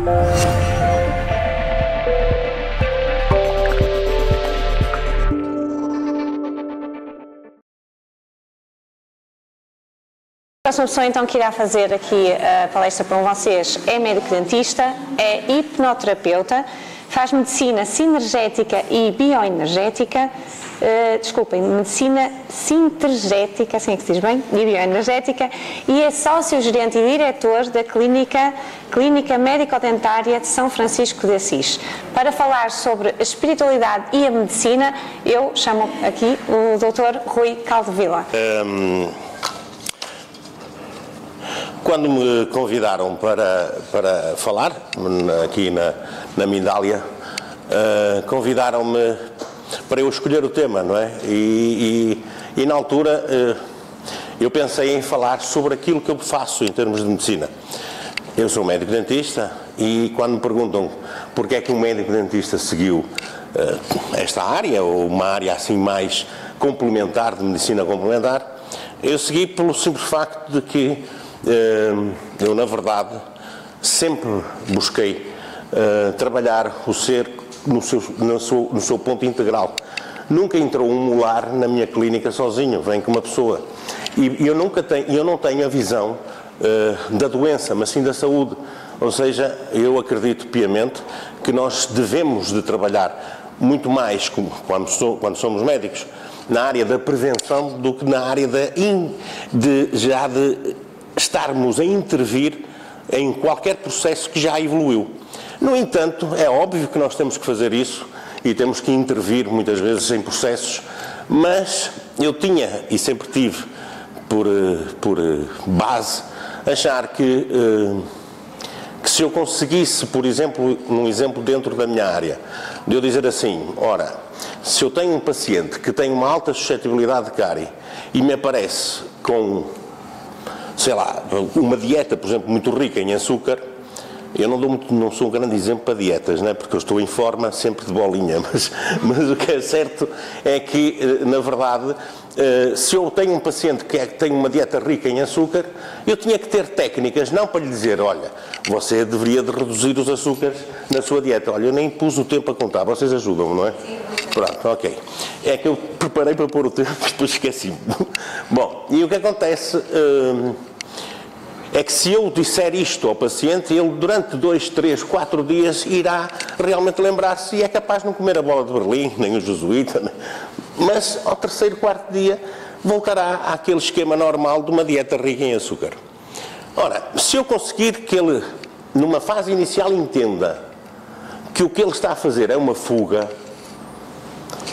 A próxima pessoa então que irá fazer aqui a palestra para vocês é médico dentista, é hipnoterapeuta, faz medicina sinergética e bioenergética, desculpem, medicina sintergética, assim é que se diz bem, e bioenergética, e é sócio-gerente e diretor da Clínica Médico-Dentária de São Francisco de Assis. Para falar sobre a espiritualidade e a medicina, eu chamo aqui o Dr. Rui Caldevila. Quando me convidaram para falar aqui na Mindália, convidaram-me para eu escolher o tema, não é? E na altura eu pensei em falar sobre aquilo que eu faço em termos de medicina. Eu sou médico dentista e quando me perguntam porque é que um médico dentista seguiu esta área, ou uma área assim mais complementar, de medicina complementar, eu segui pelo simples facto de que eu, na verdade, sempre busquei trabalhar o ser no seu ponto integral. Nunca entrou um molar na minha clínica sozinho, vem com uma pessoa. E eu não tenho a visão da doença, mas sim da saúde. Ou seja, eu acredito piamente que nós devemos de trabalhar muito mais, quando somos médicos, na área da prevenção do que na área de estarmos a intervir em qualquer processo que já evoluiu. No entanto, é óbvio que nós temos que fazer isso e temos que intervir muitas vezes em processos, mas eu tinha e sempre tive por base achar que se eu conseguisse, por exemplo, num exemplo dentro da minha área, de eu dizer assim, ora, se eu tenho um paciente que tem uma alta suscetibilidade de cárie e me aparece com, sei lá, uma dieta, por exemplo, muito rica em açúcar, eu não sou um grande exemplo para dietas, né? Porque eu estou em forma sempre de bolinha, mas o que é certo é que, na verdade, se eu tenho um paciente que tem uma dieta rica em açúcar, eu tinha que ter técnicas, não para lhe dizer, olha, você deveria de reduzir os açúcares na sua dieta. Olha, eu nem pus o tempo a contar, vocês ajudam, não é? Pronto, ok. É que eu preparei para pôr o tempo e depois esqueci-me. Bom, e o que acontece é que se eu disser isto ao paciente, ele durante 2, 3, 4 dias irá realmente lembrar-se e é capaz de não comer a bola de Berlim, nem o jesuíta, né? Mas ao 3º, 4º dia voltará àquele esquema normal de uma dieta rica em açúcar. Ora, se eu conseguir que ele, numa fase inicial, entenda que o que ele está a fazer é uma fuga,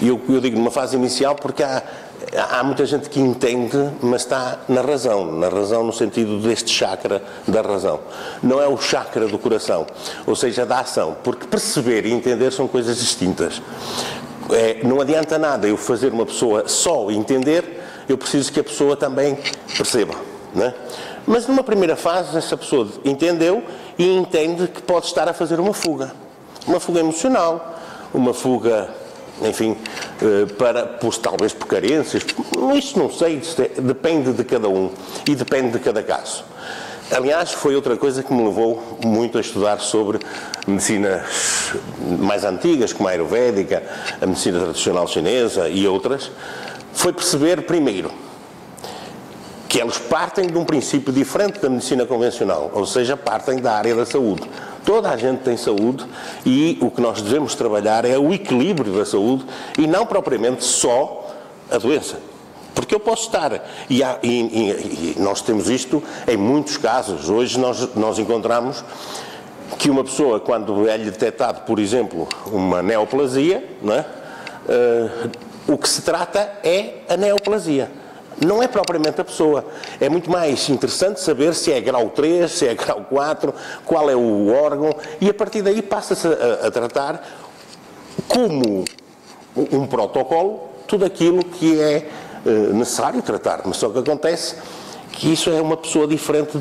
e eu digo numa fase inicial porque há muita gente que entende, mas está na razão no sentido deste chakra da razão. Não é o chakra do coração, ou seja, da ação, porque perceber e entender são coisas distintas. Não adianta nada eu fazer uma pessoa só entender, eu preciso que a pessoa também perceba, não é? Mas numa primeira fase, essa pessoa entendeu e entende que pode estar a fazer uma fuga emocional, uma fuga, enfim, talvez por carências, isso não sei, depende de cada um e depende de cada caso. Aliás, foi outra coisa que me levou muito a estudar sobre medicinas mais antigas, como a ayurvédica, a medicina tradicional chinesa e outras, foi perceber primeiro que eles partem de um princípio diferente da medicina convencional, ou seja, partem da área da saúde. Toda a gente tem saúde e o que nós devemos trabalhar é o equilíbrio da saúde e não propriamente só a doença. Porque eu posso estar, e nós temos isto em muitos casos. Hoje nós encontramos que uma pessoa, quando é-lhe detectado, por exemplo, uma neoplasia, não é? O que se trata é a neoplasia. Não é propriamente a pessoa. É muito mais interessante saber se é grau 3, se é grau 4, qual é o órgão, e a partir daí passa-se a tratar como um protocolo tudo aquilo que é necessário tratar. Mas só que acontece que isso é uma pessoa diferente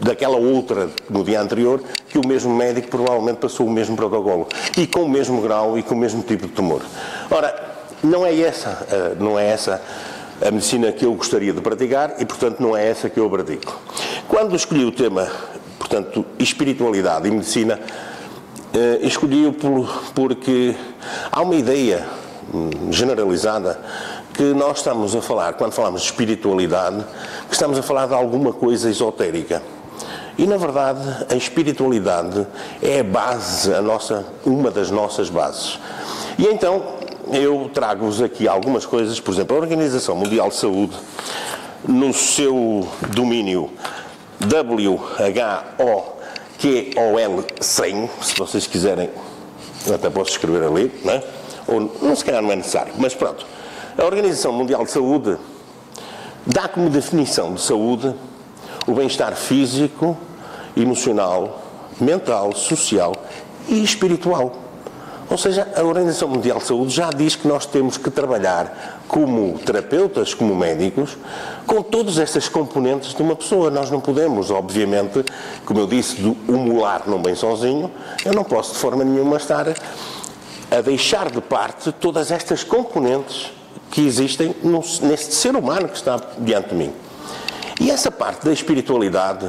daquela outra no dia anterior, que o mesmo médico provavelmente passou o mesmo protocolo e com o mesmo grau e com o mesmo tipo de tumor. Ora, não é essa a medicina que eu gostaria de praticar e, portanto, não é essa que eu pratico. Quando escolhi o tema, portanto, espiritualidade e medicina, Escolhi-o porque há uma ideia generalizada que nós estamos a falar, quando falamos de espiritualidade, que estamos a falar de alguma coisa esotérica. E, na verdade, a espiritualidade é a base, uma das nossas bases. E então, eu trago-vos aqui algumas coisas, por exemplo, a Organização Mundial de Saúde, no seu domínio WHOQOL 100, se vocês quiserem, eu até posso escrever ali, não é? Ou não, se calhar não é necessário, mas pronto. A Organização Mundial de Saúde dá como definição de saúde o bem-estar físico, emocional, mental, social e espiritual. Ou seja, a Organização Mundial de Saúde já diz que nós temos que trabalhar como terapeutas, como médicos, com todas estas componentes de uma pessoa. Nós não podemos, obviamente, como eu disse, o molar não vem sozinho, eu não posso de forma nenhuma estar a deixar de parte todas estas componentes que existem neste ser humano que está diante de mim. E essa parte da espiritualidade,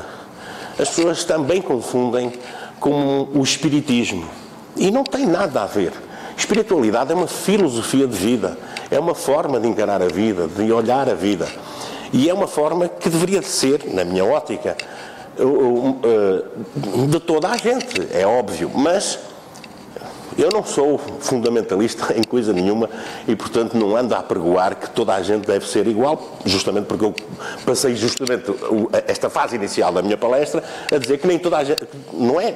as pessoas também confundem com o espiritismo. E não tem nada a ver. Espiritualidade é uma filosofia de vida, é uma forma de encarar a vida, de olhar a vida. E é uma forma que deveria de ser, na minha ótica, de toda a gente, é óbvio, mas eu não sou fundamentalista em coisa nenhuma e, portanto, não ando a apregoar que toda a gente deve ser igual, justamente porque eu passei justamente esta fase inicial da minha palestra a dizer que nem toda a gente,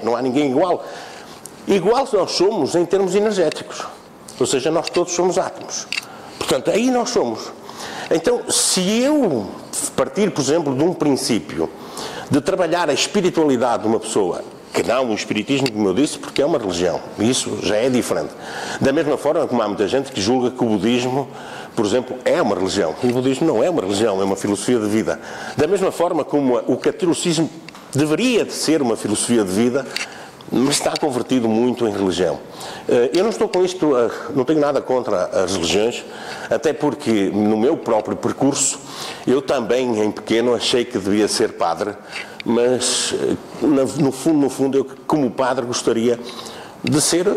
não há ninguém igual. Igual nós somos em termos energéticos, ou seja, nós todos somos átomos. Portanto, aí nós somos. Então, se eu partir, por exemplo, de um princípio de trabalhar a espiritualidade de uma pessoa, que não o espiritismo, como eu disse, porque é uma religião, isso já é diferente. Da mesma forma como há muita gente que julga que o budismo, por exemplo, é uma religião. E o budismo não é uma religião, é uma filosofia de vida. Da mesma forma como o catolicismo deveria de ser uma filosofia de vida, mas está convertido muito em religião. Eu não estou com isto, não tenho nada contra as religiões, até porque no meu próprio percurso, eu também, em pequeno, achei que devia ser padre, mas no fundo, eu como padre gostaria de ser,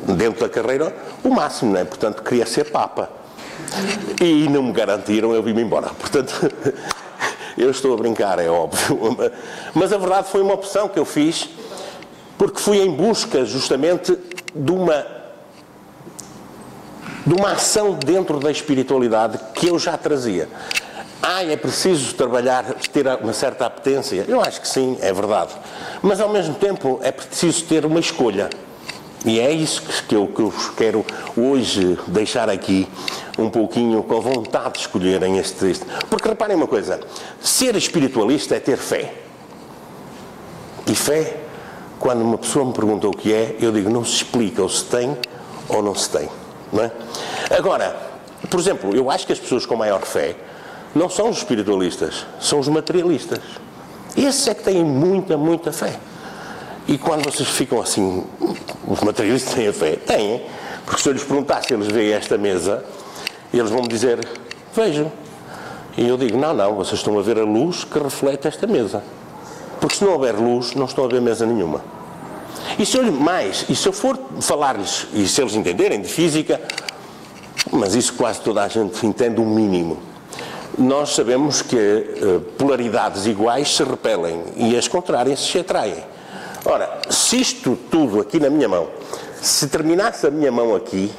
dentro da carreira, o máximo, não é? Portanto, queria ser papa. E não me garantiram, eu vim-me embora. Portanto, eu estou a brincar, é óbvio. Mas a verdade foi uma opção que eu fiz, porque fui em busca justamente de uma ação dentro da espiritualidade que eu já trazia. É preciso trabalhar, ter uma certa apetência? Eu acho que sim, é verdade. Mas ao mesmo tempo é preciso ter uma escolha. E é isso que eu quero hoje deixar aqui um pouquinho com vontade de escolherem este texto. Porque reparem uma coisa, ser espiritualista é ter fé. E fé, quando uma pessoa me pergunta o que é, eu digo, não se explica ou se tem ou não se tem. Não é? Agora, por exemplo, eu acho que as pessoas com maior fé não são os espiritualistas, são os materialistas. Esses é que têm muita, muita fé. E quando vocês ficam assim, os materialistas têm a fé? Têm. Porque se eu lhes perguntar se eles veem esta mesa, eles vão me dizer, vejam. E eu digo, não, vocês estão a ver a luz que reflete esta mesa. Porque se não houver luz, não estão a ver mesa nenhuma. E se eu for falar-lhes, e se eles entenderem de física, mas isso quase toda a gente entende o mínimo, nós sabemos que polaridades iguais se repelem e as contrárias se atraem. Ora, se isto tudo aqui na minha mão, se terminasse a minha mão aqui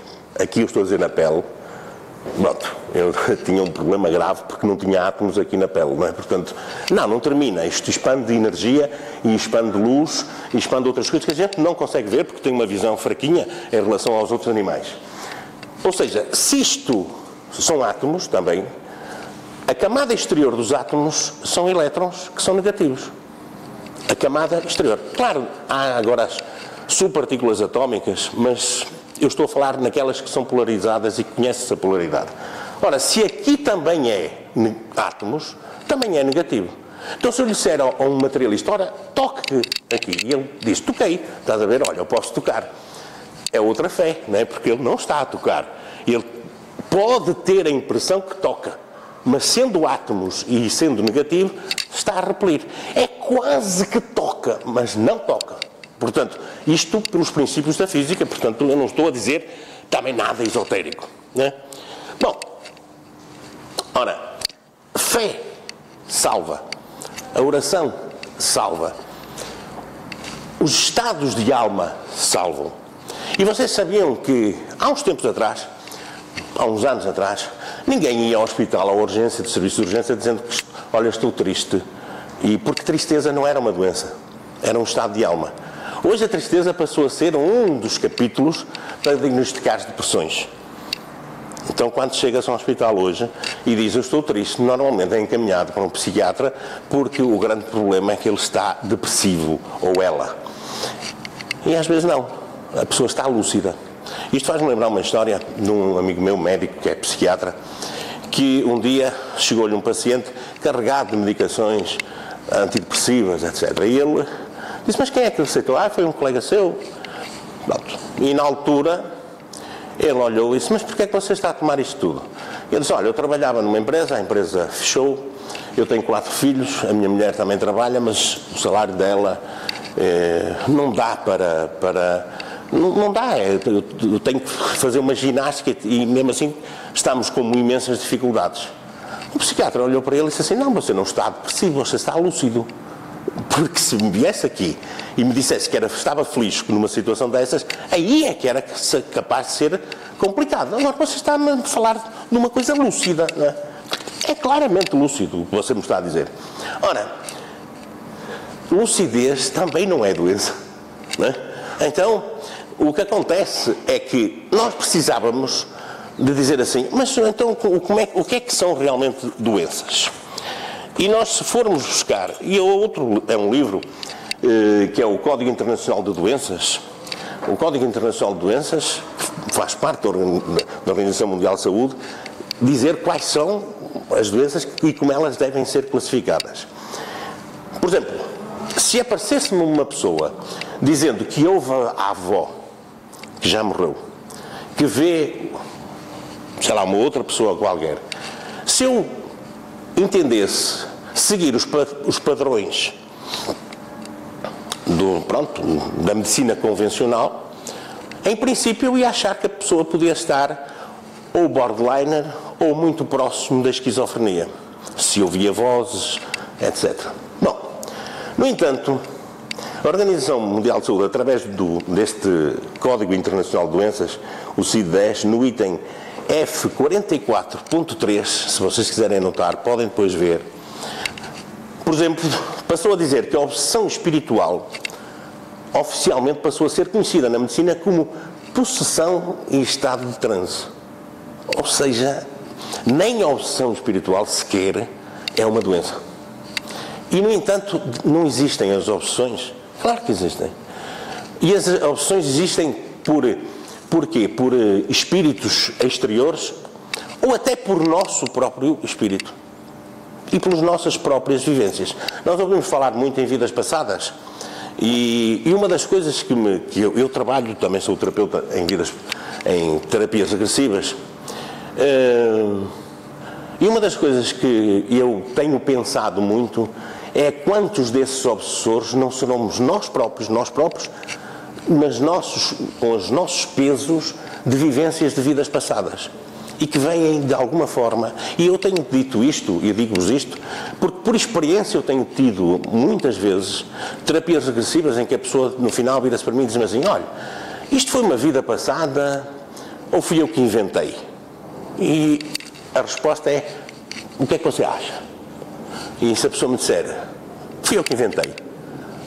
eu estou a dizer na pele, pronto, eu tinha um problema grave porque não tinha átomos aqui na pele, não é? Portanto, não termina. Isto expande energia e expande luz e expande outras coisas que a gente não consegue ver porque tem uma visão fraquinha em relação aos outros animais. Ou seja, se isto são átomos também, a camada exterior dos átomos são elétrons que são negativos. A camada exterior. Claro, há agora as subpartículas atómicas, mas eu estou a falar naquelas que são polarizadas e que conhecem-se a polaridade. Ora, se aqui também é átomos, também é negativo. Então, se eu lhe disser a um materialista, ora, toque aqui, e ele diz, toquei, estás a ver, olha, eu posso tocar. É outra fé, não é? Porque ele não está a tocar. Ele pode ter a impressão que toca, mas sendo átomos e sendo negativo, está a repelir. É quase que toca, mas não toca. Portanto, isto pelos princípios da física, portanto, eu não estou a dizer também nada esotérico, né? Bom, ora, fé salva, a oração salva, os estados de alma salvam. E vocês sabiam que há uns tempos atrás, há uns anos atrás, ninguém ia ao hospital, à urgência, de serviço de urgência, dizendo que, olha, estou triste. E porque tristeza não era uma doença, era um estado de alma. Hoje a tristeza passou a ser um dos capítulos para diagnosticar as depressões. Então, quando chegas ao hospital hoje e diz eu estou triste, normalmente é encaminhado para um psiquiatra, porque o grande problema é que ele está depressivo, ou ela. E às vezes não, a pessoa está lúcida. Isto faz-me lembrar uma história de um amigo meu, médico, que é psiquiatra, que um dia chegou-lhe um paciente carregado de medicações antidepressivas, etc. E ele disse, mas quem é que lhe aceitou? Ah, foi um colega seu. Pronto. E na altura, ele olhou e disse, mas porquê é que você está a tomar isto tudo? Ele disse, olha, eu trabalhava numa empresa, a empresa fechou, eu tenho 4 filhos, a minha mulher também trabalha, mas o salário dela não dá não dá, eu tenho que fazer uma ginástica e mesmo assim estamos com imensas dificuldades. O psiquiatra olhou para ele e disse assim, não, você não está depressivo, você está lúcido. Porque se me viesse aqui e me dissesse que estava feliz numa situação dessas, aí é que era capaz de ser complicado. Agora você está-me a falar de uma coisa lúcida, não é? É claramente lúcido o que você me está a dizer. Ora, lucidez também não é doença, não é? Então, o que acontece é que nós precisávamos de dizer assim, mas então o que é que são realmente doenças? E nós, se formos buscar, e outro é um livro que é o Código Internacional de Doenças. O Código Internacional de Doenças, que faz parte da Organização Mundial de Saúde, dizer quais são as doenças e como elas devem ser classificadas. Por exemplo, se aparecesse-me uma pessoa dizendo que houve a avó, que já morreu, que vê, sei lá, uma outra pessoa qualquer, se eu entendesse seguir os padrões da medicina convencional, em princípio eu ia achar que a pessoa podia estar ou borderliner ou muito próximo da esquizofrenia, se ouvia vozes, etc. Bom, no entanto, a Organização Mundial de Saúde, através deste Código Internacional de Doenças, o CID-10, no item F44.3, se vocês quiserem anotar, podem depois ver. Por exemplo, passou a dizer que a obsessão espiritual oficialmente passou a ser conhecida na medicina como possessão em estado de transe. Ou seja, nem a obsessão espiritual sequer é uma doença. E, no entanto, não existem as obsessões? Claro que existem. E as obsessões existem por quê? Por espíritos exteriores ou até por nosso próprio espírito e pelas nossas próprias vivências. Nós ouvimos falar muito em vidas passadas e uma das coisas que eu trabalho, também sou terapeuta em terapias agressivas, e uma das coisas que eu tenho pensado muito é quantos desses obsessores não seremos nós próprios, mas com os nossos pesos de vivências de vidas passadas e que vêm de alguma forma, e eu tenho dito isto, e digo-vos isto, porque por experiência eu tenho tido muitas vezes terapias regressivas em que a pessoa no final vira-se para mim e diz-me assim, olha, isto foi uma vida passada ou fui eu que inventei? E a resposta é, o que é que você acha? E se a pessoa me disser, fui eu que inventei.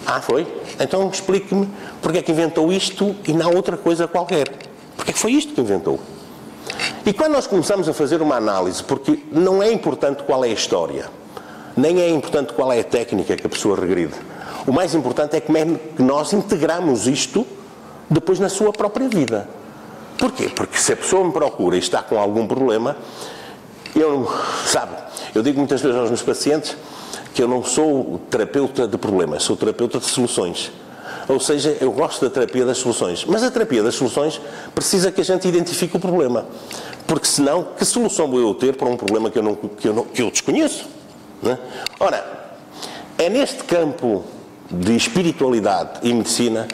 Ah, foi? Então explique-me porque é que inventou isto e não outra coisa qualquer. Porque é que foi isto que inventou? E quando nós começamos a fazer uma análise, porque não é importante qual é a história, nem é importante qual é a técnica que a pessoa regride. O mais importante é como é que nós integramos isto depois na sua própria vida. Porquê? Porque se a pessoa me procura e está com algum problema, eu digo muitas vezes aos meus pacientes que eu não sou terapeuta de problemas, sou terapeuta de soluções. Ou seja, eu gosto da terapia das soluções. Mas a terapia das soluções precisa que a gente identifique o problema. Porque senão, que solução vou eu ter para um problema que eu desconheço? Não é? Ora, é neste campo de espiritualidade e medicina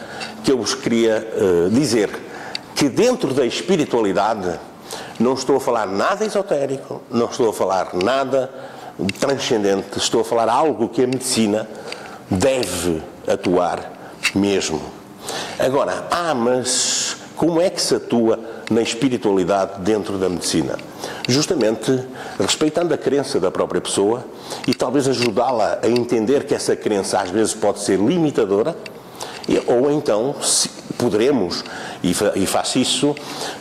que eu vos queria dizer que dentro da espiritualidade não estou a falar nada esotérico, não estou a falar nada transcendente, estou a falar algo que a medicina deve atuar mesmo. Agora, mas como é que se atua na espiritualidade dentro da medicina? Justamente respeitando a crença da própria pessoa e talvez ajudá-la a entender que essa crença às vezes pode ser limitadora, ou então poderemos, e faço isso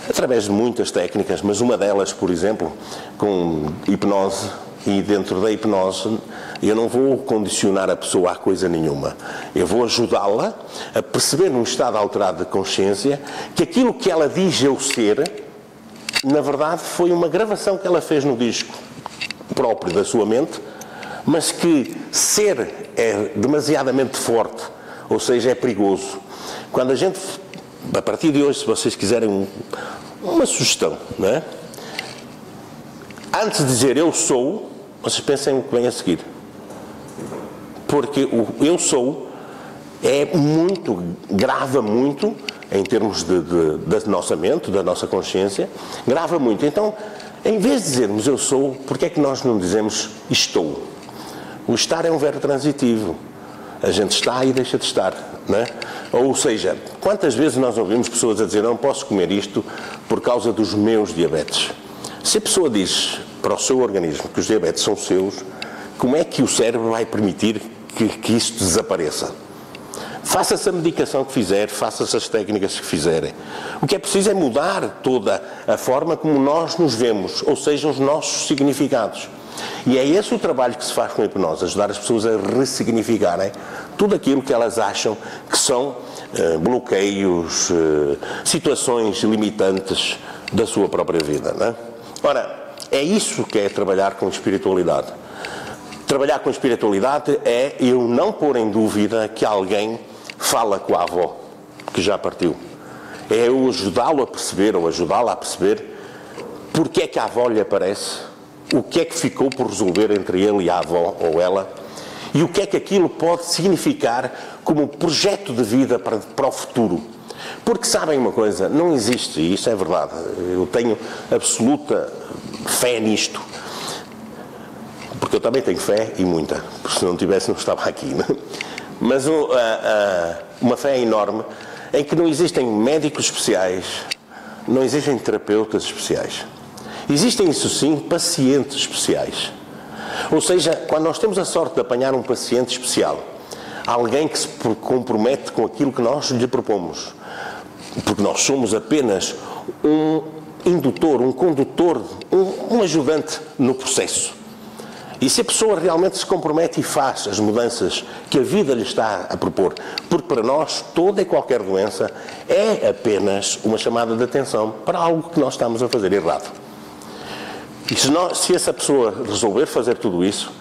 através de muitas técnicas, mas uma delas, por exemplo, com hipnose, e dentro da hipnose eu não vou condicionar a pessoa a coisa nenhuma. Eu vou ajudá-la a perceber num estado alterado de consciência que aquilo que ela diz eu ser, na verdade foi uma gravação que ela fez no disco próprio da sua mente, mas que ser é demasiadamente forte, ou seja, é perigoso. Quando a gente, a partir de hoje, se vocês quiserem uma sugestão, não é? Antes de dizer eu sou, vocês pensem o que vem a seguir. Porque o eu sou é muito, grava muito, em termos da nossa mente, da nossa consciência, grava muito. Então, em vez de dizermos eu sou, porquê é que nós não dizemos estou? O estar é um verbo transitivo. A gente está e deixa de estar, não é? Ou seja, quantas vezes nós ouvimos pessoas a dizer não posso comer isto por causa dos meus diabetes? Se a pessoa diz para o seu organismo que os diabetes são seus, como é que o cérebro vai permitir que isto desapareça? Faça-se a medicação que fizer, faça-se as técnicas que fizerem. O que é preciso é mudar toda a forma como nós nos vemos, ou seja, os nossos significados. E é esse o trabalho que se faz com a hipnose, ajudar as pessoas a ressignificarem tudo aquilo que elas acham que são bloqueios, situações limitantes da sua própria vida, não é? Ora, é isso que é trabalhar com espiritualidade. Trabalhar com espiritualidade é eu não pôr em dúvida que alguém fala com a avó, que já partiu. É eu ajudá-lo a perceber, ou ajudá-la a perceber, porque é que a avó lhe aparece, o que é que ficou por resolver entre ele e a avó, ou ela, e o que é que aquilo pode significar como projeto de vida para o futuro. Porque sabem uma coisa, não existe, e isso é verdade, eu tenho absoluta fé nisto, porque eu também tenho fé e muita, porque se não tivesse não estava aqui, não é? Mas uma fé enorme em que não existem médicos especiais, não existem terapeutas especiais. Existem, isso sim, pacientes especiais. Ou seja, quando nós temos a sorte de apanhar um paciente especial, alguém que se compromete com aquilo que nós lhe propomos, porque nós somos apenas um indutor, um condutor, um ajudante no processo. E se a pessoa realmente se compromete e faz as mudanças que a vida lhe está a propor, porque para nós toda e qualquer doença é apenas uma chamada de atenção para algo que nós estamos a fazer errado. E se essa pessoa resolver fazer tudo isso,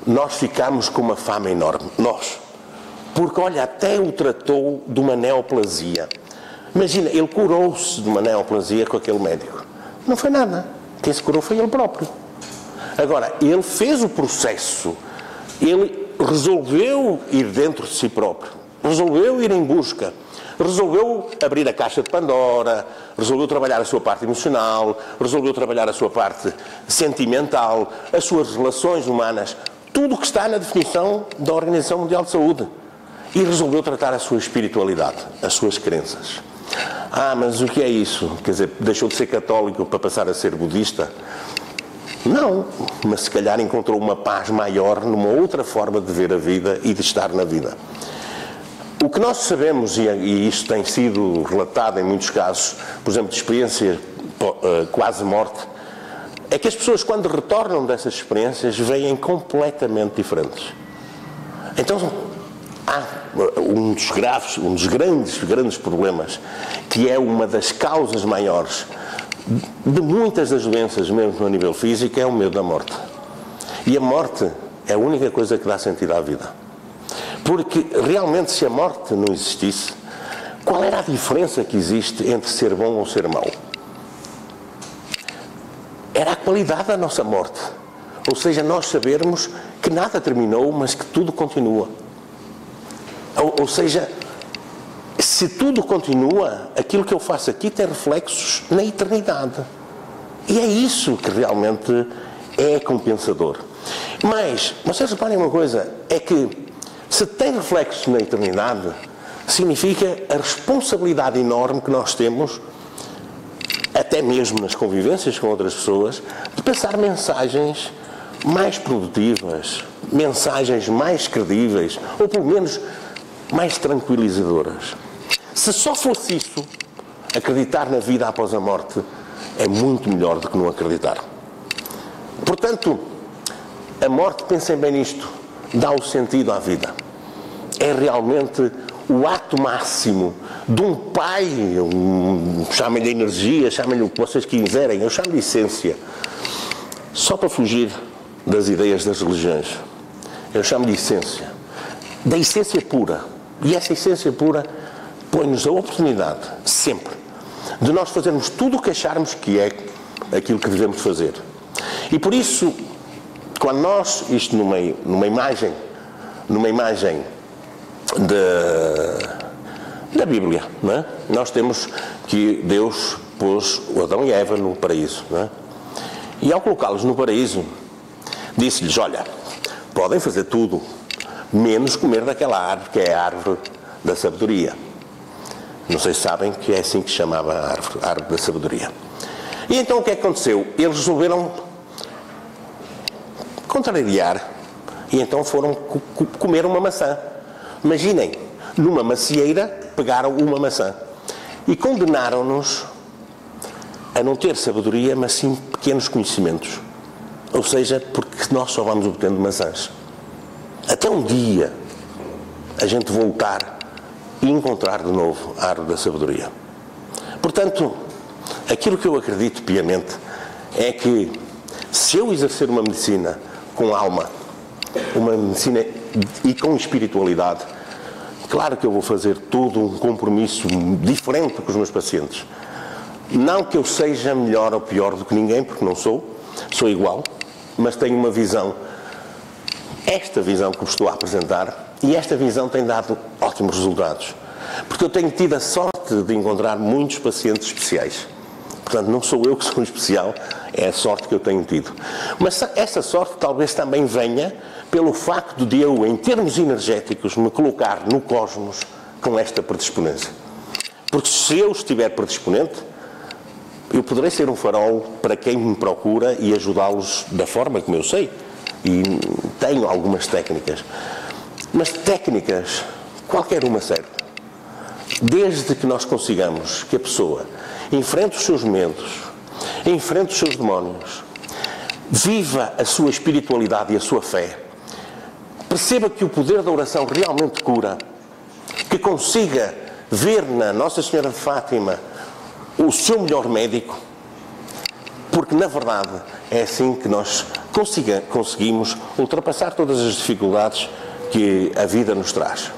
nós ficamos com uma fama enorme. Nós. Porque, olha, até o tratou de uma neoplasia. Imagina, ele curou-se de uma neoplasia com aquele médico. Não foi nada. Quem se curou foi ele próprio. Agora, ele fez o processo. Ele resolveu ir dentro de si próprio. Resolveu ir em busca. Resolveu abrir a caixa de Pandora, resolveu trabalhar a sua parte emocional, resolveu trabalhar a sua parte sentimental, as suas relações humanas, tudo o que está na definição da Organização Mundial de Saúde. E resolveu tratar a sua espiritualidade, as suas crenças. Mas o que é isso? Quer dizer, deixou de ser católico para passar a ser budista? Não, mas se calhar encontrou uma paz maior numa outra forma de ver a vida e de estar na vida. O que nós sabemos, e isto tem sido relatado em muitos casos, por exemplo, de experiência quase morte, é que as pessoas, quando retornam dessas experiências, vêm completamente diferentes. Então, há um dos grandes problemas, que é uma das causas maiores de muitas das doenças, mesmo a nível físico, é o medo da morte. E a morte é a única coisa que dá sentido à vida. Porque, realmente, se a morte não existisse, qual era a diferença que existe entre ser bom ou ser mau? Era a qualidade da nossa morte. Ou seja, nós sabermos que nada terminou, mas que tudo continua. Ou seja, se tudo continua, aquilo que eu faço aqui tem reflexos na eternidade. E é isso que realmente é compensador. Mas, vocês reparem uma coisa, é que se tem reflexos na eternidade, significa a responsabilidade enorme que nós temos, até mesmo nas convivências com outras pessoas, de passar mensagens mais produtivas, mensagens mais credíveis, ou pelo menos mais tranquilizadoras. Se só fosse isso, acreditar na vida após a morte é muito melhor do que não acreditar. Portanto, a morte, pensem bem nisto, dá o sentido à vida. É realmente o ato máximo de um pai, chamem-lhe energia, chamem-lhe o que vocês quiserem, eu chamo-lhe essência. Só para fugir das ideias das religiões, eu chamo-lhe essência. Da essência pura. E essa essência pura põe-nos a oportunidade, sempre, de nós fazermos tudo o que acharmos que é aquilo que devemos fazer. E por isso, quando nós, isto numa imagem da Bíblia, não é? Nós temos que Deus pôs o Adão e Eva no paraíso, não é? E ao colocá-los no paraíso, disse-lhes, olha, podem fazer tudo, menos comer daquela árvore, que é a árvore da sabedoria. Não sei se sabem que é assim que se chamava a árvore da sabedoria. E então o que é que aconteceu? Eles resolveram contrariar e então foram comer uma maçã. Imaginem, numa macieira pegaram uma maçã e condenaram-nos a não ter sabedoria, mas sim pequenos conhecimentos. Ou seja, porque nós só vamos obtendo maçãs. Até um dia a gente voltar e encontrar de novo a árvore da sabedoria. Portanto, aquilo que eu acredito piamente é que se eu exercer uma medicina com alma, uma medicina e com espiritualidade, claro que eu vou fazer todo um compromisso diferente com os meus pacientes. Não que eu seja melhor ou pior do que ninguém, porque não sou igual, mas tenho uma visão, esta visão que vos estou a apresentar, e esta visão tem dado ótimos resultados. Porque eu tenho tido a sorte de encontrar muitos pacientes especiais. Portanto, não sou eu que sou especial, é a sorte que eu tenho tido. Mas essa sorte talvez também venha pelo facto de eu, em termos energéticos, me colocar no cosmos com esta predisponência. Porque se eu estiver predisponente, eu poderei ser um farol para quem me procura e ajudá-los da forma como eu sei. E tenho algumas técnicas. Mas técnicas, qualquer uma serve. Desde que nós consigamos que a pessoa enfrente os seus medos, enfrente os seus demónios, viva a sua espiritualidade e a sua fé, perceba que o poder da oração realmente cura, que consiga ver na Nossa Senhora de Fátima o seu melhor médico, porque na verdade é assim que nós conseguimos ultrapassar todas as dificuldades que a vida nos traz.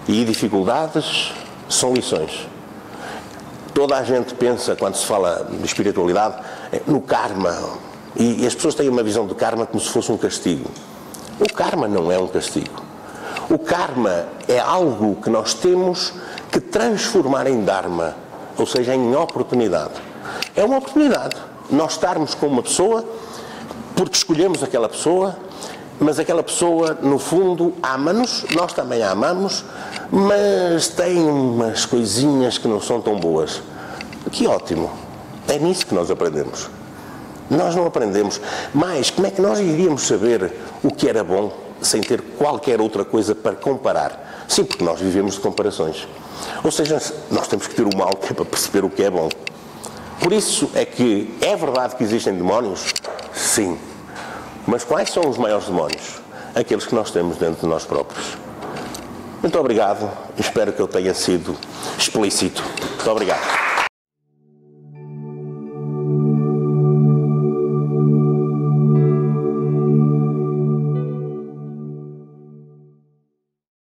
E dificuldades são lições. Toda a gente pensa, quando se fala de espiritualidade, no karma. E as pessoas têm uma visão do karma como se fosse um castigo. O karma não é um castigo. O karma é algo que nós temos que transformar em dharma, ou seja, em oportunidade. É uma oportunidade. Nós estarmos com uma pessoa, porque escolhemos aquela pessoa, mas aquela pessoa, no fundo, ama-nos, nós também a amamos, mas tem umas coisinhas que não são tão boas. Que ótimo! É nisso que nós aprendemos. Nós não aprendemos. Mas como é que nós iríamos saber o que era bom sem ter qualquer outra coisa para comparar? Sim, porque nós vivemos de comparações. Ou seja, nós temos que ter o mal que é para perceber o que é bom. Por isso é que é verdade que existem demónios? Sim. Mas quais são os maiores demónios? Aqueles que nós temos dentro de nós próprios. Muito obrigado. Espero que eu tenha sido explícito. Muito obrigado.